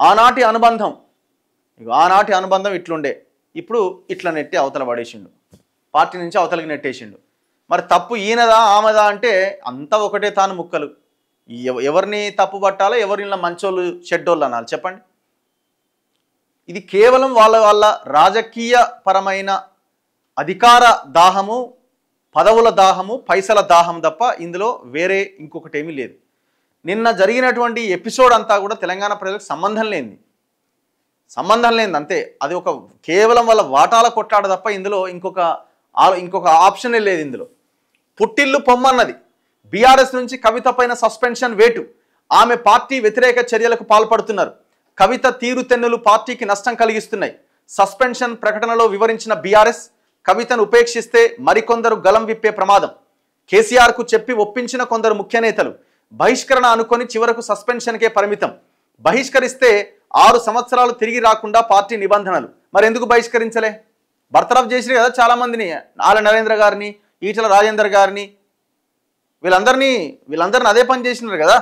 ఆనాటి అనుబంధం ఆనాటి అనుబంధం ఇట్లుండే, ఇప్పుడు ఇట్లా నెట్టి అవతల పడేసిండు, పార్టీ నుంచి అవతలకి నెట్టేసిండు. మరి తప్పు ఈయనదా ఆమెదా అంటే అంతా ఒకటే తాను ముక్కలు. ఎవరిని తప్పు పట్టాలో, ఎవరిని మంచోళ్ళు చెడ్డోళ్ళు అనాలి చెప్పండి. ఇది కేవలం వాళ్ళ రాజకీయ పరమైన అధికార దాహము, పదవుల దాహము, పైసల దాహం తప్ప ఇందులో వేరే ఇంకొకటి ఏమీ లేదు. నిన్న జరిగినటువంటి ఎపిసోడ్ అంతా కూడా తెలంగాణ ప్రజలకు సంబంధం లేనిది అంతే. అది ఒక కేవలం వాళ్ళ వాటాల కొట్లాడ తప్ప ఇందులో ఇంకొక ఆప్షనే లేదు. ఇందులో పుట్టిల్లు పొమ్మన్నది. బీఆర్ఎస్ నుంచి కవిత పైన సస్పెన్షన్ వేటు. ఆమె పార్టీ వ్యతిరేక చర్యలకు పాల్పడుతున్నారు. కవిత తీరుతెన్నులు పార్టీకి నష్టం కలిగిస్తున్నాయి. సస్పెన్షన్ ప్రకటనలో వివరించిన బీఆర్ఎస్, కవితను ఉపేక్షిస్తే మరికొందరు గలం విప్పే ప్రమాదం. కేసీఆర్కు చెప్పి ఒప్పించిన కొందరు ముఖ్య నేతలు బహిష్కరణ అనుకొని చివరకు సస్పెన్షన్కే పరిమితం. బహిష్కరిస్తే 6 సంవత్సరాలు తిరిగి రాకుండా పార్టీ నిబంధనలు. మరి ఎందుకు బహిష్కరించలే? బర్తరఫ్ చేసిరు కదా చాలామందిని, ఆల నరేంద్ర గారిని, ఈటల రాజేందర్ గారిని, వీళ్ళందరినీ అదే పని చేసినారు కదా.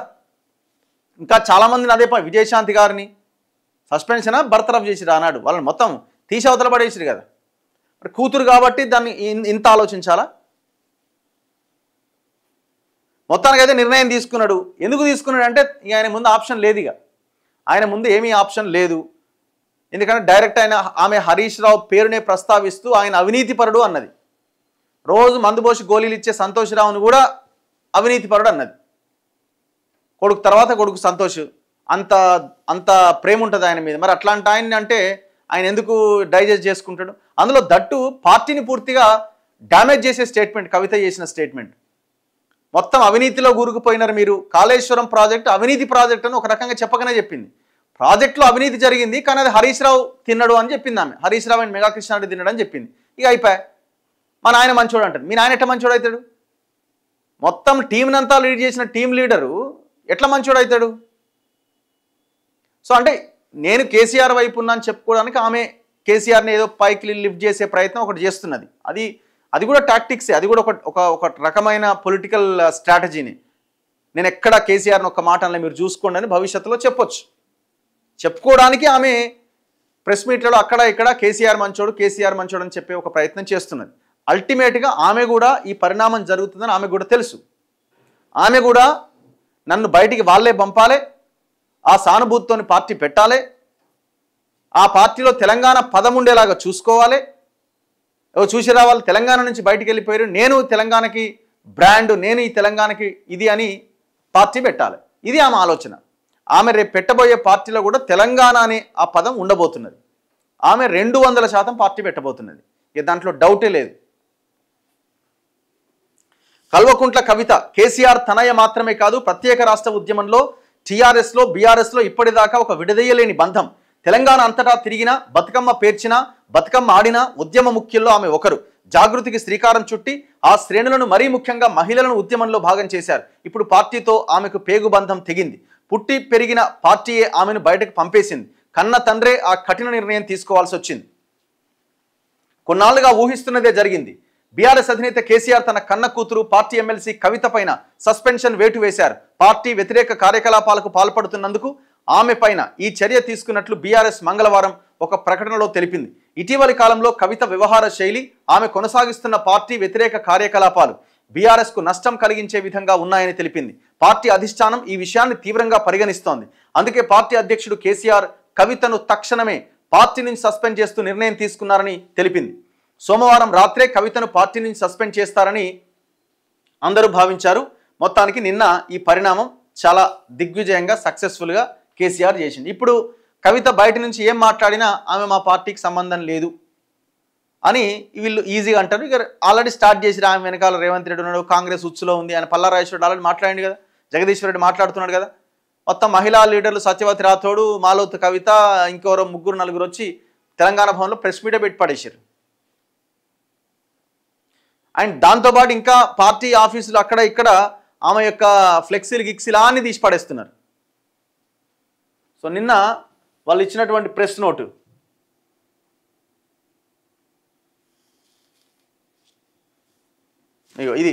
ఇంకా చాలామందిని అదే పని, విజయశాంతి గారిని సస్పెన్షన్ బర్తరఫ్ చేసిరు ఆనాడు. వాళ్ళని మొత్తం తీసి అవతల పడేసిరు కదా. మరి కూతురు కాబట్టి దాన్ని ఇంత ఆలోచించాలా? మొత్తానికి అయితే నిర్ణయం తీసుకున్నాడు. ఎందుకు తీసుకున్నాడు అంటే ఆయన ముందు ఆప్షన్ లేదు. ఆయన ముందు ఏమీ ఆప్షన్ లేదు. ఎందుకంటే డైరెక్ట్ ఆమె హరీష్ రావు పేరునే ప్రస్తావిస్తూ ఆయన అవినీతిపరుడు అన్నది. రోజు మందుపోసి గోళీలు ఇచ్చే సంతోష్ రావును కూడా అవినీతిపరుడు అన్నది. కొడుకు తర్వాత కొడుకు సంతోష్, అంత ప్రేమ ఉంటుంది ఆయన మీద. మరి అట్లాంటి ఆయన అంటే ఆయన ఎందుకు డైజెస్ట్ చేసుకుంటాడు? అందులో దట్టు పార్టీని పూర్తిగా డ్యామేజ్ చేసే స్టేట్మెంట్ కవిత చేసిన స్టేట్మెంట్. మొత్తం అవినీతిలో కూరుకుపోయినారు మీరు. కాళేశ్వరం ప్రాజెక్టు అవినీతి ప్రాజెక్టు అని ఒక రకంగా చెప్పకనే చెప్పింది. ప్రాజెక్టులో అవినీతి జరిగింది కానీ అది హరీష్ రావు తిన్నాడు అని చెప్పింది ఆమె. హరీష్ రావు అండ్ మెగా కృష్ణారెడ్డి తిన్నాడు అని చెప్పింది. ఇక అయిపోయా. మా నాయన మంచోడు అంటాడు. మీ నాయన ఎట్లా మంచోడు అవుతాడు? మొత్తం టీంనంతా లీడ్ చేసిన టీం లీడరు ఎట్లా మంచోడు అవుతాడు? సో అంటే నేను కేసీఆర్ వైపు ఉన్నాను చెప్పుకోవడానికి ఆమె కేసీఆర్ని ఏదో పైకి లిఫ్ట్ చేసే ప్రయత్నం ఒకటి చేస్తున్నది. అది కూడా టాక్టిక్సే. అది కూడా ఒక రకమైన పొలిటికల్ స్ట్రాటజీని. నేను ఎక్కడ కేసీఆర్ని ఒక మాట అలా మీరు చూసుకోండి అని భవిష్యత్తులో చెప్పొచ్చు. చెప్పుకోవడానికి ఆమె ప్రెస్ మీట్లలో అక్కడ ఇక్కడ కేసీఆర్ మంచోడు అని చెప్పే ఒక ప్రయత్నం చేస్తున్నది. అల్టిమేట్గా ఆమె కూడా ఈ పరిణామం జరుగుతుందని ఆమె కూడా తెలుసు. ఆమె కూడా నన్ను బయటికి వాళ్ళే పంపాలి, ఆ సానుభూతితోని పార్టీ పెట్టాలి, ఆ పార్టీలో తెలంగాణ పదం ఉండేలాగా చూసుకోవాలి. చూసి రావాలి, తెలంగాణ నుంచి బయటికి వెళ్ళిపోయారు, నేను తెలంగాణకి బ్రాండ్, నేను ఈ తెలంగాణకి ఇది అని పార్టీ పెట్టాలి. ఇది ఆమె ఆలోచన. ఆమె రేపు పెట్టబోయే పార్టీలో కూడా తెలంగాణ అనే ఆ పదం ఉండబోతున్నది. ఆమె 200% పార్టీ పెట్టబోతున్నది. ఇక దాంట్లో డౌటే లేదు. కల్వకుంట్ల కవిత కేసీఆర్ తనయ మాత్రమే కాదు, ప్రత్యేక రాష్ట్ర ఉద్యమంలో టీఆర్ఎస్లో బీఆర్ఎస్లో ఇప్పటిదాకా ఒక విడదీయలేని బంధం. తెలంగాణ అంతటా తిరిగినా, బతుకమ్మ పేర్చినా, బతుకమ్మ ఆడినా ఉద్యమ ముఖ్యుల్లో ఆమె ఒకరు. జాగృతికి శ్రీకారం చుట్టి ఆ శ్రేణులను మరీ ముఖ్యంగా మహిళలను ఉద్యమంలో భాగం చేశారు. ఇప్పుడు పార్టీతో ఆమెకు పేగుబంధం తెగింది. పుట్టి పెరిగిన పార్టీయే ఆమెను బయటకు పంపేసింది. కన్న తండ్రే ఆ కఠిన నిర్ణయం తీసుకోవాల్సి వచ్చింది. కొన్నాళ్లుగా ఊహిస్తున్నదే జరిగింది. బీఆర్ఎస్ అధినేత కేసీఆర్ తన కన్న కూతురు పార్టీ ఎమ్మెల్సీ కవిత పైన సస్పెన్షన్ వేటు వేశారు. పార్టీ వ్యతిరేక కార్యకలాపాలకు పాల్పడుతున్నందుకు ఆమె పైన ఈ చర్య తీసుకున్నట్లు బీఆర్ఎస్ మంగళవారం ఒక ప్రకటనలో తెలిపింది. ఇటీవలి కాలంలో కవిత వ్యవహార శైలి, ఆమె కొనసాగిస్తున్న పార్టీ వ్యతిరేక కార్యకలాపాలు బీఆర్ఎస్కు నష్టం కలిగించే విధంగా ఉన్నాయని తెలిపింది. పార్టీ అధిష్టానం ఈ విషయాన్ని తీవ్రంగా పరిగణిస్తోంది. అందుకే పార్టీ అధ్యక్షుడు కేసీఆర్ కవితను తక్షణమే పార్టీ నుంచి సస్పెండ్ చేస్తూ నిర్ణయం తీసుకున్నారని తెలిపింది. సోమవారం రాత్రే కవితను పార్టీ నుంచి సస్పెండ్ చేస్తారని అందరూ భావించారు. మొత్తానికి నిన్న ఈ పరిణామం చాలా దిగ్విజయంగా సక్సెస్ఫుల్గా కేసీఆర్ చేసింది. ఇప్పుడు కవిత బయట నుంచి ఏం మాట్లాడినా ఆమె మా పార్టీకి సంబంధం లేదు అని వీళ్ళు ఈజీగా అంటారు. ఇక ఆల్రెడీ స్టార్ట్ చేసిరు. ఆమె వెనకాల రేవంత్ రెడ్డి ఉన్నాడు, కాంగ్రెస్ ఉచ్చులో ఉంది, ఆయన పల్లారాజేశ్వరుడు ఆల్రెడీ మాట్లాడింది కదా, జగదీశ్వర్ రెడ్డి మాట్లాడుతున్నాడు కదా. మొత్తం మహిళా లీడర్లు సత్యవతి రాథోడు, మాలోత్ కవిత, ఇంకెవరో 3-4 వచ్చి తెలంగాణ భవన్లో ప్రెస్ మీట్ పెట్టి పడేసారు. అండ్ దాంతోపాటు ఇంకా పార్టీ ఆఫీసులు అక్కడ ఇక్కడ ఆమె యొక్క ఫ్లెక్సీలు గిక్సీలు అన్ని తీసి పడేస్తున్నారు. సో నిన్న వాళ్ళు ఇచ్చినటువంటి ప్రెస్ నోటు ఇది.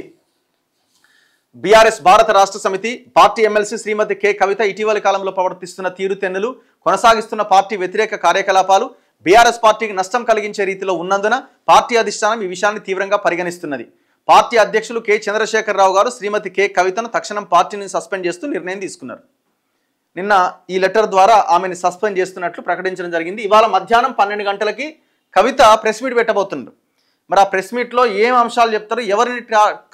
బీఆర్ఎస్ భారత రాష్ట్ర సమితి పార్టీ ఎమ్మెల్సీ శ్రీమతి కె కవిత ఇటీవలి కాలంలో ప్రవర్తిస్తున్న తీరుతెన్నులు కొనసాగిస్తున్న పార్టీ వ్యతిరేక కార్యకలాపాలు బీఆర్ఎస్ పార్టీకి నష్టం కలిగించే రీతిలో ఉన్నందున పార్టీ అధిష్టానం ఈ విషయాన్ని తీవ్రంగా పరిగణిస్తున్నది. పార్టీ అధ్యక్షులు కె చంద్రశేఖరరావు గారు శ్రీమతి కె కవితను తక్షణం పార్టీ నుంచి సస్పెండ్ చేస్తూ నిర్ణయం తీసుకున్నారు. నిన్న ఈ లెటర్ ద్వారా ఆమెను సస్పెండ్ చేస్తున్నట్లు ప్రకటించడం జరిగింది. ఇవాళ మధ్యాహ్నం 12 గంటలకి కవిత ప్రెస్ మీట్ పెట్టబోతున్నారు. మరి ఆ ప్రెస్ మీట్లో ఏం అంశాలు చెప్తారు, ఎవరిని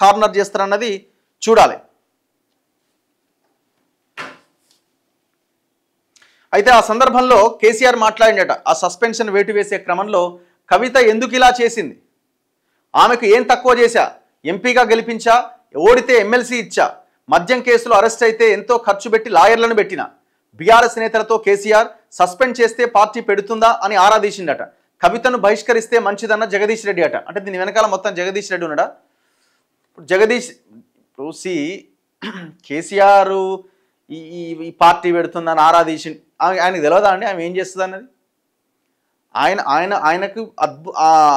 కార్నర్ చేస్తారు అన్నది చూడాలి. అయితే ఆ సందర్భంలో కేసీఆర్ మాట్లాడినట, ఆ సస్పెన్షన్ వేటు వేసే క్రమంలో కవిత ఎందుకు ఇలా చేసింది, ఆమెకు ఏం తక్కువ చేశా, ఎంపీగా గెలిపించా, ఓడితే ఎమ్మెల్సీ ఇచ్చా, మద్యం కేసులో అరెస్ట్ అయితే ఎంతో ఖర్చు పెట్టి లాయర్లను పెట్టిన, బీఆర్ఎస్ నేతలతో కేసీఆర్ సస్పెండ్ చేస్తే పార్టీ పెడుతుందా అని ఆరాధీసిండట. కవితను బహిష్కరిస్తే మంచిదన్న జగదీష్ రెడ్డి అట. అంటే దీని వెనకాల మొత్తం జగదీష్ రెడ్డి ఉన్నాడా? జగదీష్ చూసి కేసీఆర్ ఈ పార్టీ పెడుతుందని ఆరాధీసి ఆయనకు తెలియదా అండి ఆమె ఏం చేస్తుంది అన్నది? ఆయనకు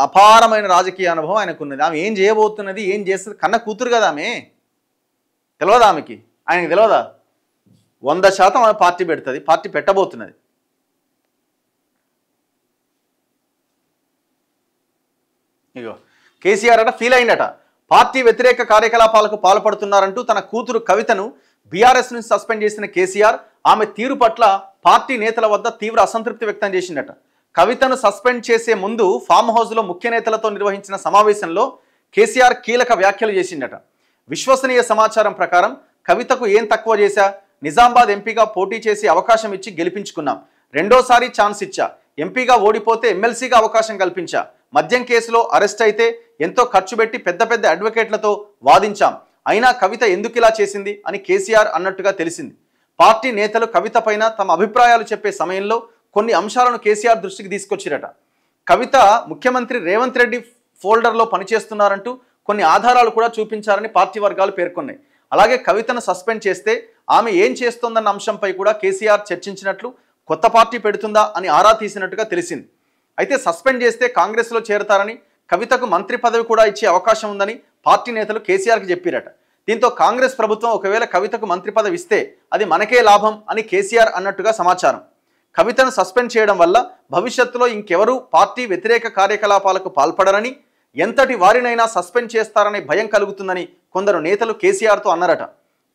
అపారమైన రాజకీయ అనుభవం ఆయనకు ఉన్నది. ఆమె ఏం చేయబోతున్నది, ఏం చేస్తుంది, కన్న కూతురు కదా ఆమె, తెలియదా ఆమెకి? ఆయనకు తెలియదా? 100% ఆమె పార్టీ పెడుతుంది, పార్టీ పెట్టబోతున్నది. ఇగో కేసీఆర్ అట ఫీల్ అయిందట, పార్టీ వ్యతిరేక కార్యకలాపాలకు పాల్పడుతున్నారంటూ తన కూతురు కవితను బీఆర్ఎస్ నుంచి సస్పెండ్ చేసిన కేసీఆర్ ఆమె తీరు పట్ల పార్టీ నేతల వద్ద తీవ్ర అసంతృప్తి వ్యక్తం చేసిందట. కవితను సస్పెండ్ చేసే ముందు ఫామ్ హౌస్లో ముఖ్య నేతలతో నిర్వహించిన సమావేశంలో కేసీఆర్ కీలక వ్యాఖ్యలు చేసిందట. విశ్వసనీయ సమాచారం ప్రకారం కవితకు ఏం తక్కువ చేశా, నిజామాబాద్ ఎంపీగా పోటీ చేసి అవకాశం ఇచ్చి గెలిపించుకున్నాం, రెండోసారి ఛాన్స్ ఇచ్చా, ఎంపీగా ఓడిపోతే ఎమ్మెల్సీగా అవకాశం కల్పించా, మద్యం కేసులో అరెస్ట్ అయితే ఎంతో ఖర్చు పెట్టి పెద్ద పెద్ద అడ్వకేట్లతో వాదించాం, అయినా కవిత ఎందుకు ఇలా చేసింది అని కేసీఆర్ అన్నట్టుగా తెలిసింది. పార్టీ నేతలు కవిత పైన తమ అభిప్రాయాలు చెప్పే సమయంలో కొన్ని అంశాలను కేసీఆర్ దృష్టికి తీసుకొచ్చిరట. కవిత ముఖ్యమంత్రి రేవంత్ రెడ్డి ఫోల్డర్లో పనిచేస్తున్నారంటూ కొన్ని ఆధారాలు కూడా చూపించారని పార్టీ వర్గాలు పేర్కొన్నాయి. అలాగే కవితను సస్పెండ్ చేస్తే ఆమె ఏం చేస్తోందన్న అంశంపై కూడా కేసీఆర్ చర్చించినట్లు, కొత్త పార్టీ పెడుతుందా అని ఆరా తీసినట్టుగా తెలిసింది. అయితే సస్పెండ్ చేస్తే కాంగ్రెస్లో చేరతారని, కవితకు మంత్రి పదవి కూడా ఇచ్చే అవకాశం ఉందని పార్టీ నేతలు కేసీఆర్కి చెప్పిరట. దీంతో కాంగ్రెస్ ప్రభుత్వం ఒకవేళ కవితకు మంత్రి పదవి ఇస్తే అది మనకే లాభం అని కేసీఆర్ అన్నట్టుగా సమాచారం. కవితను సస్పెండ్ చేయడం వల్ల భవిష్యత్తులో ఇంకెవరూ పార్టీ వ్యతిరేక కార్యకలాపాలకు పాల్పడరని, ఎంతటి వారినైనా సస్పెండ్ చేస్తారనే భయం కలుగుతుందని కొందరు నేతలు కేసీఆర్తో అన్నారట.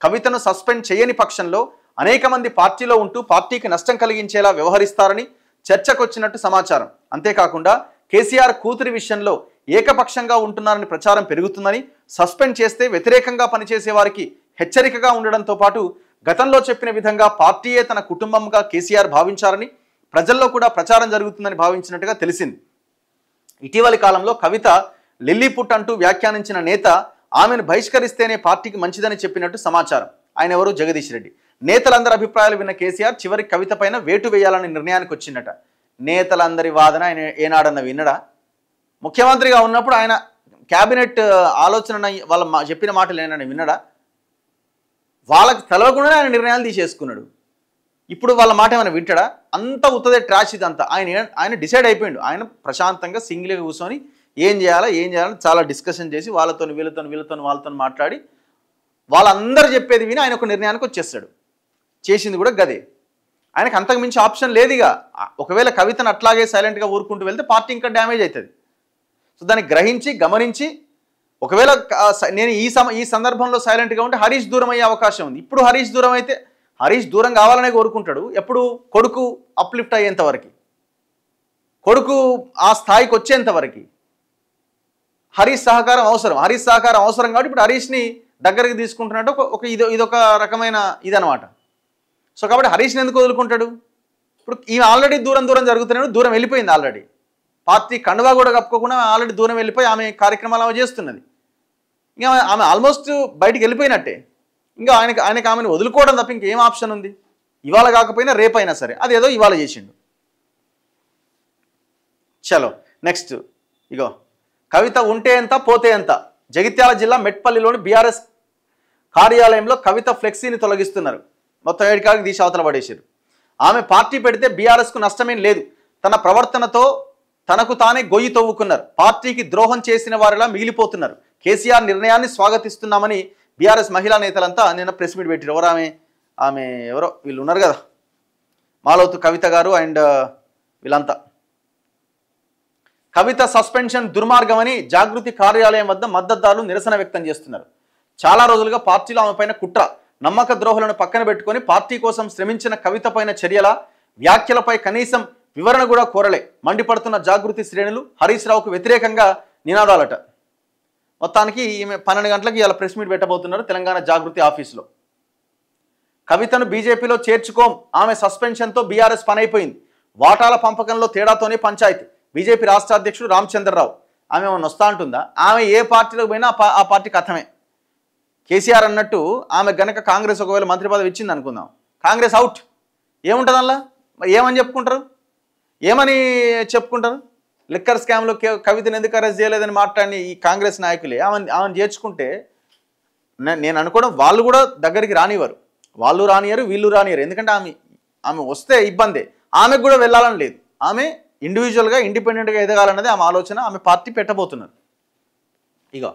కవితను సస్పెండ్ చేయని పక్షంలో అనేక మంది పార్టీలో ఉంటూ పార్టీకి నష్టం కలిగించేలా వ్యవహరిస్తారని చర్చకొచ్చినట్టు సమాచారం. అంతేకాకుండా కేసీఆర్ కూతురి విషయంలో ఏకపక్షంగా ఉంటున్నారని ప్రచారం పెరుగుతుందని, సస్పెండ్ చేస్తే వ్యతిరేకంగా పనిచేసే వారికి హెచ్చరికగా ఉండడంతో పాటు గతంలో చెప్పిన విధంగా పార్టీయే తన కుటుంబంగా కేసీఆర్ భావించారని ప్రజల్లో కూడా ప్రచారం జరుగుతుందని భావించినట్టుగా తెలిసింది. ఇటీవలి కాలంలో కవిత లిల్లీపుట్ అంటూ వ్యాఖ్యానించిన నేత ఆమెను బహిష్కరిస్తేనే పార్టీకి మంచిదని చెప్పినట్టు సమాచారం. ఆయన ఎవరు? జగదీష్ రెడ్డి. నేతలందరి అభిప్రాయాలు విన్న కేసీఆర్ చివరికి కవిత పైన వేటు వేయాలని నిర్ణయానికి వచ్చిందట. నేతలందరి వాదన ఆయన ఏనాడన్న విన్నడా? ముఖ్యమంత్రిగా ఉన్నప్పుడు ఆయన క్యాబినెట్ ఆలోచన వాళ్ళ చెప్పిన మాటలు ఏమైనా విన్నడా? వాళ్ళకి తెలవకుండానే ఆయన నిర్ణయాలు తీసేసుకున్నాడు. ఇప్పుడు వాళ్ళ మాట ఏమైనా వింటాడా? అంత ఉత్తదే ట్రాష్ ఇదంతా. ఆయన డిసైడ్ అయిపోయిండు. ఆయన ప్రశాంతంగా సింగిల్గా కూర్చొని ఏం చేయాలని చాలా డిస్కషన్ చేసి వాళ్ళతో మాట్లాడి వాళ్ళందరూ చెప్పేది విని ఆయన ఒక నిర్ణయానికి వచ్చేస్తాడు. చేసింది కూడా గదే. ఆయనకు అంతకు మించి ఆప్షన్ లేదు. ఇక ఒకవేళ కవితను అట్లాగే సైలెంట్గా ఊరుకుంటూ వెళ్తే పార్టీ ఇంకా డ్యామేజ్ అవుతుంది. సో దాన్ని గ్రహించి గమనించి ఒకవేళ నేను ఈ సందర్భంలో సైలెంట్గా ఉంటే హరీష్ దూరం అయ్యే అవకాశం ఉంది. ఇప్పుడు హరీష్ దూరం అయితే హరీష్ దూరం కావాలనే కోరుకుంటాడు. ఎప్పుడు? కొడుకు అప్లిఫ్ట్ అయ్యేంతవరకు, కొడుకు ఆ స్థాయికి వచ్చేంతవరకు హరీష్ సహకారం అవసరం. హరీష్ సహకారం అవసరం కాబట్టి ఇప్పుడు హరీష్ని దగ్గరికి తీసుకుంటున్నట్టు ఇదొక రకమైన ఇదనమాట. సో కాబట్టి హరీష్ని ఎందుకు వదులుకుంటాడు? ఇప్పుడు ఈమె ఆల్రెడీ దూరం జరుగుతున్నాడు, దూరం వెళ్ళిపోయింది. ఆల్రెడీ పార్టీ కండువా కూడా కప్పుకోకుండా ఆల్రెడీ దూరం వెళ్ళిపోయి ఆమె కార్యక్రమాలు ఆమె చేస్తున్నది. ఇంకా ఆమె ఆల్మోస్ట్ బయటికి వెళ్ళిపోయినట్టే. ఇంకా ఆయనకి ఆమెను వదులుకోవడం తప్ప ఇంకేం ఆప్షన్ ఉంది? ఇవాళ కాకపోయినా రేపైనా సరే అదేదో ఇవాళ చేసిండు. చలో నెక్స్ట్. ఇగో కవిత ఉంటే ఎంత పోతే ఎంత. జగిత్యాల జిల్లా మెట్పల్లిలోని బీఆర్ఎస్ కార్యాలయంలో కవిత ఫ్లెక్సీని తొలగిస్తున్నారు. మొత్తం 7 కాడికి తీసి అవతల పడేశారు. ఆమె పార్టీ పెడితే బీఆర్ఎస్కు నష్టమేం లేదు, తన ప్రవర్తనతో తనకు తానే గొయ్యి తవ్వుకున్నారు, పార్టీకి ద్రోహం చేసిన వారిలా మిగిలిపోతున్నారు. కేసీఆర్ నిర్ణయాన్ని స్వాగతిస్తున్నామని బీఆర్ఎస్ మహిళా నేతలంతా నిన్న ప్రెస్ మీట్ పెట్టారు. ఆమె ఎవరో వీళ్ళు ఉన్నారు కదా, మాలోతు కవిత గారు అండ్ వీళ్ళంతా. కవిత సస్పెన్షన్ దుర్మార్గమని జాగృతి కార్యాలయం వద్ద మద్దతుదారులు నిరసన వ్యక్తం చేస్తున్నారు. చాలా రోజులుగా పార్టీలో ఆమె పైన కుట్ర, నమ్మక ద్రోహులను పక్కన పెట్టుకొని పార్టీ కోసం శ్రమించిన కవిత పైన చర్యల వ్యాఖ్యలపై కనీసం వివరణ కూడా కోరలే. మండిపడుతున్న జాగృతి శ్రేణులు హరీష్ రావుకు వ్యతిరేకంగా నినాదాలట. మొత్తానికి ఈమె 12 గంటలకు ఇలా ప్రెస్ మీట్ పెట్టబోతున్నారు తెలంగాణ జాగృతి ఆఫీసులో. కవితను బీజేపీలో చేర్చుకోం, ఆమె సస్పెన్షన్తో బీఆర్ఎస్ పని అయిపోయింది, వాటాల పంపకంలో తేడాతోనే పంచాయతీ. బీజేపీ రాష్ట్ర అధ్యక్షుడు రామచంద్రరావు. ఆమె ఏమన్నా వస్తా అంటుందా? ఆమె ఏ పార్టీలోకి పోయినా ఆ పార్టీ కథమే. కేసీఆర్ అన్నట్టు ఆమె గనక కాంగ్రెస్ ఒకవేళ మంత్రి పదవి ఇచ్చింది అనుకుందాం, కాంగ్రెస్ అవుట్. ఏముంటుంది అలా? ఏమని చెప్పుకుంటారు? ఏమని చెప్పుకుంటారు? లిక్కర్ స్కామ్లో కవితను ఎందుకు అరెస్ట్ చేయలేదని మాట్లాడిన ఈ కాంగ్రెస్ నాయకులే ఆమెను చేర్చుకుంటే నేను అనుకోవడం వాళ్ళు కూడా దగ్గరికి రానివ్వరు. వాళ్ళు రానియరు, వీళ్ళు రానియరు. ఎందుకంటే ఆమె వస్తే ఇబ్బందే. ఆమెకు కూడా వెళ్ళాలని లేదు. ఆమె ఇండివిజువల్గా ఇండిపెండెంట్గా ఎదగాలన్నది ఆమె ఆలోచన. ఆమె పార్టీ పెట్టబోతున్నారు. ఇక